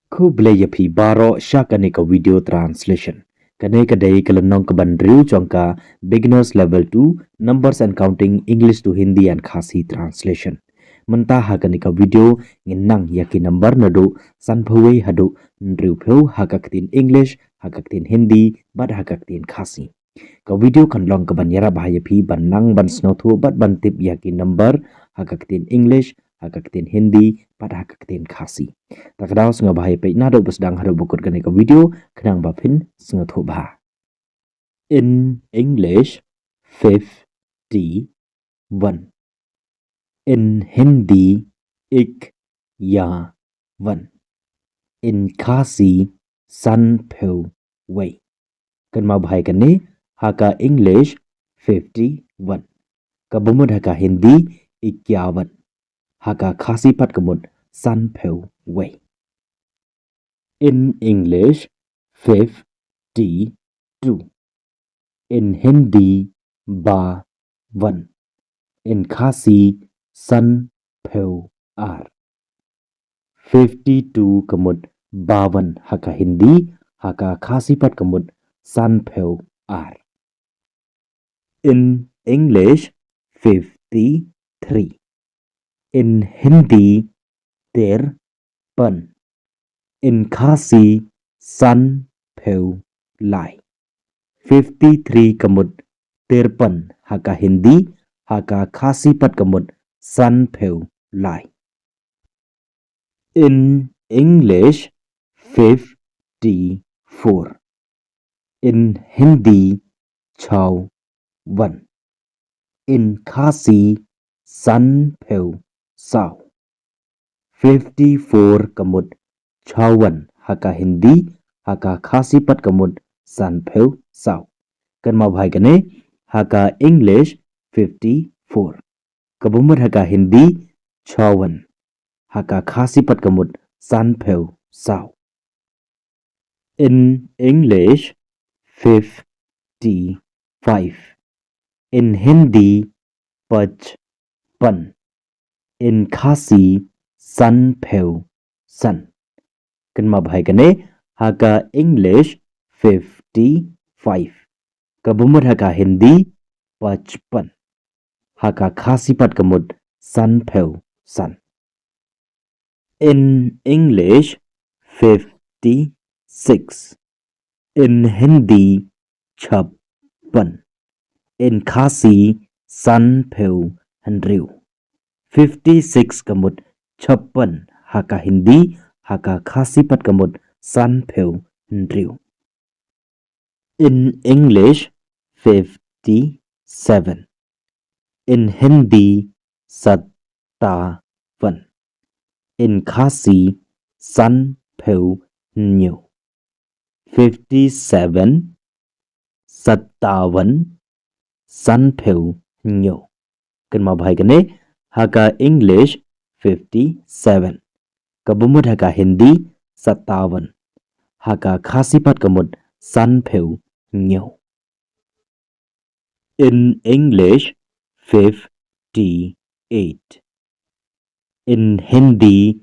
Kubleyapi baro shakanika video translation. Kaneka day kalanong kabandriu chongka beginners level 2 numbers and counting English to Hindi and Khasi translation. Mentaha kanika video nginang yaki number nado sanphawe hado ndriu pheu hakaktin English hakaktin Hindi bad hakaktin Khasi. Ka video kanlong kabanyara bahayapi banang ban snothu bad bantip yaki number hakaktin English hakaktin Hindi pada hakaktin Khasi. Takdaw senga bahaya pe nado besdang haro bukut kane ka video kenang bapin senga thobha. In English 51. In Hindi ik ya one. In Khasi san peu wei. Kan mau bahaya kane haka English 51. Kabumud haka Hindi ikyawan. Haka Khasi pat kamud san peu wei. In English 52. In Hindi ba one. In Khasi san peu ar. 52 kamud bawan haka Hindi haka Khasi pat kamud san peu ar. In English 53. In Hindi 53. In Khasi san peu lai. 53 kamud 53 haka Hindi haka Khasi pat kamud san peu lai. In English 54. In Hindi chau one. In Khasi san peu sao. 54 kamud chawan haka Hindi haka Khasi pat kamud san peu sao. Kan mau bhai kane haka English 54. Kabumud haka Hindi chawan haka Khasi pat kamud san peu sao. In English 55. In Hindi 55. In Khasi san peu san. Kan mau bhai kane haka English 55. Kabumud haka Hindi 55. Haka Khasi pat kamud san peu san. In English 56. In Hindi 56. In Khasi san peu handriu. 56 kamud 56 haka Hindi haka Khasi pat kamud san peu handriu. In English 57. In Hindi 57. In Khasi san peu nhiều. 57 57 san peu nhiều. Kan mau bhai kane haka English 57. Kabumud haka Hindi 57. Haka Khasi pat kamud san peu nhiều. In English 58. In Hindi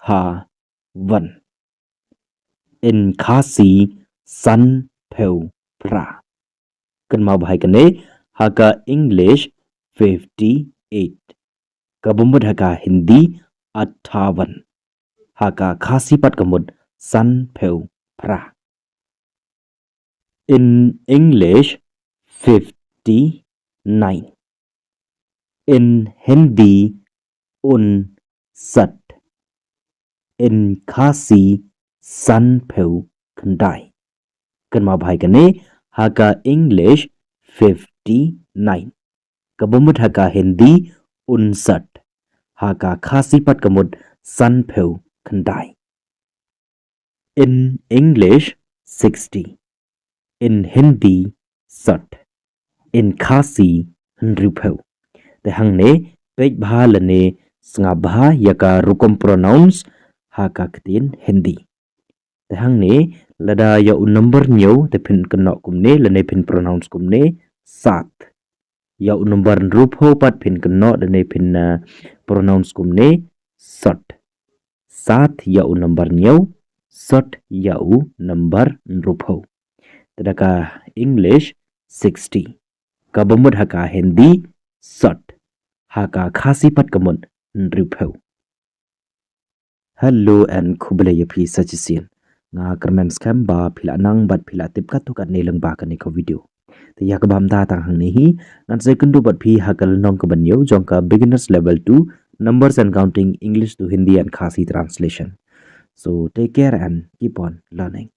ha one. In Khasi san peu pra. Kan mau bhai kane haka English 58. Kabumud haka Hindi 58. Haka Khasi pat kamud san peu pra. In English 59. In Hindi sat. In Khasi san peu kandai. Kan mau bhai kane haka English 59. Kabumud haka Hindi sat. Haka Khasi pat kamud san peu kandai. In English 60. In Hindi sat. In Khasi handriu peu. Te hang ne pej bha lane snga bha yaka rukom pronouns haka ktin Hindi. Te hang ne lada ya un number nyo te pin kenok kumne lane pin pronouns kumne sat. Ya un number rup ho pat pin kenok lane pin pronouns kumne sat. 7 yau number nyau, sot yau number nrupau. Tadaka English 60. Kabamud haka Hindi sot. Haka khasi pat kamud nrupau. Hello and kubule yapi sajisin. Nga kermen scam ba pila nang bat pila tip katuk at nelang ba kaniko video. Tiya kabam datang hang nehi ngan second bat pi hakal nong kabanyo jongka beginners level 2 numbers and counting English to Hindi and Khasi translation. So take care and keep on learning.